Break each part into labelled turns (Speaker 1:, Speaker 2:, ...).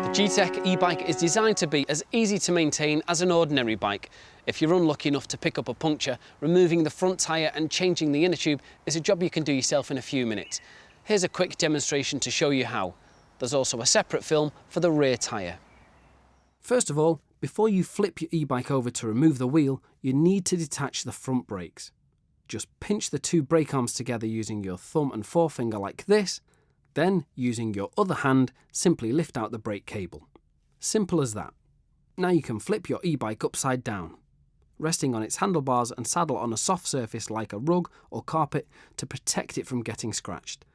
Speaker 1: Gtech e-bike is designed to be as easy to maintain as an ordinary bike. If you're unlucky enough to pick up a puncture, removing the front tyre and changing the inner tube is a job you can do yourself in a few minutes. Here's a quick demonstration to show you how. There's also a separate film for the rear tyre. First of all, before you flip your e-bike over to remove the wheel, you need to detach the front brakes. Just pinch the two brake arms together using your thumb and forefinger like this. Then, using your other hand, simply lift out the brake cable. Simple as that. Now you can flip your e-bike upside down, resting on its handlebars and saddle on a soft surface like a rug or carpet to protect it from getting scratched.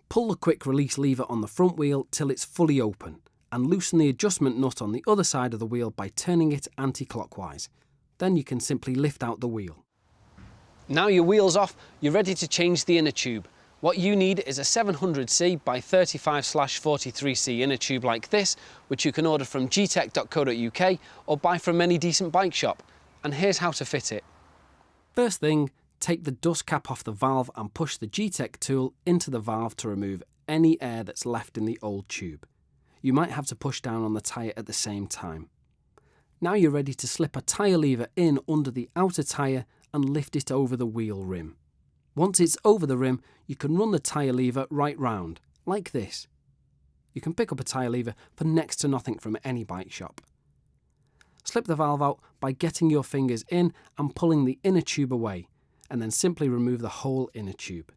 Speaker 1: Pull the quick release lever on the front wheel till it's fully open, and loosen the adjustment nut on the other side of the wheel by turning it anti-clockwise. Then you can simply lift out the wheel. Now your wheel's off, you're ready to change the inner tube. What you need is a 700C by 35/43C inner tube like this, which you can order from gtech.co.uk or buy from any decent bike shop. And here's how to fit it. First thing, take the dust cap off the valve and push the Gtech tool into the valve to remove any air that's left in the old tube. You might have to push down on the tyre at the same time. Now you're ready to slip a tyre lever in under the outer tyre and lift it over the wheel rim. Once it's over the rim, you can run the tyre lever right round, like this. You can pick up a tyre lever for next to nothing from any bike shop. Slip the valve out by getting your fingers in and pulling the inner tube away, and then simply remove the whole inner tube.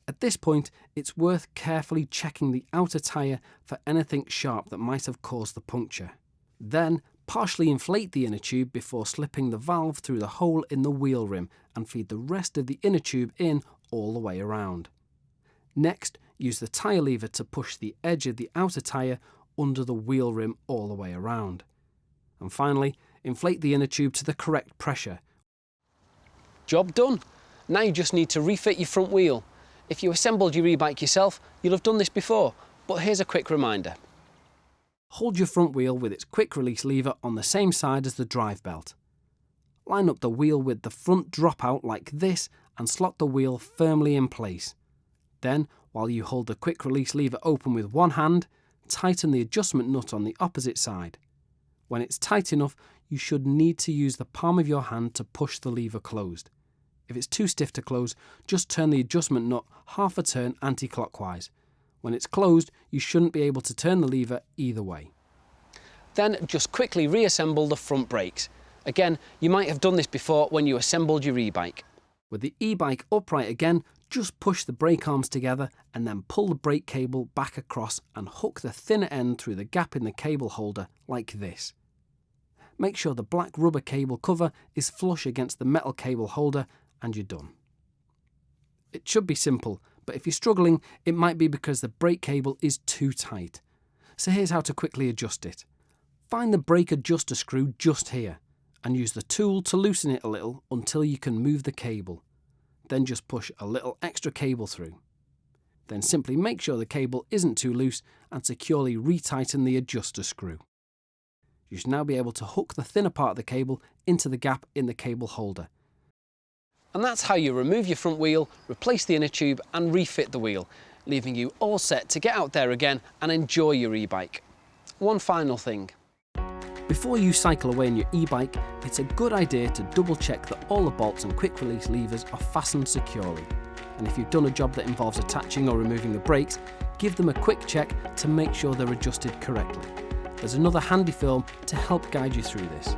Speaker 1: At this point, it's worth carefully checking the outer tyre for anything sharp that might have caused the puncture. Then, partially inflate the inner tube before slipping the valve through the hole in the wheel rim and feed the rest of the inner tube in all the way around. Next, use the tyre lever to push the edge of the outer tyre under the wheel rim all the way around. And finally, inflate the inner tube to the correct pressure. Job done! Now you just need to refit your front wheel. If you assembled your e-bike yourself, you'll have done this before, but here's a quick reminder. Hold your front wheel with its quick release lever on the same side as the drive belt. Line up the wheel with the front dropout like this and slot the wheel firmly in place. Then, while you hold the quick release lever open with one hand, tighten the adjustment nut on the opposite side. When it's tight enough, you should need to use the palm of your hand to push the lever closed. If it's too stiff to close, just turn the adjustment nut half a turn anti-clockwise. When it's closed, you shouldn't be able to turn the lever either way. Then just quickly reassemble the front brakes. Again, you might have done this before when you assembled your e-bike. With the e-bike upright again, just push the brake arms together and then pull the brake cable back across and hook the thinner end through the gap in the cable holder like this. Make sure the black rubber cable cover is flush against the metal cable holder and you're done. It should be simple, but if you're struggling, it might be because the brake cable is too tight. So here's how to quickly adjust it. Find the brake adjuster screw just here and use the tool to loosen it a little until you can move the cable. Then just push a little extra cable through. Then simply make sure the cable isn't too loose and securely retighten the adjuster screw. You should now be able to hook the thinner part of the cable into the gap in the cable holder. And that's how you remove your front wheel, replace the inner tube and refit the wheel, leaving you all set to get out there again and enjoy your e-bike. One final thing. Before you cycle away in your e-bike, it's a good idea to double check that all the bolts and quick release levers are fastened securely. And if you've done a job that involves attaching or removing the brakes, give them a quick check to make sure they're adjusted correctly. There's another handy film to help guide you through this.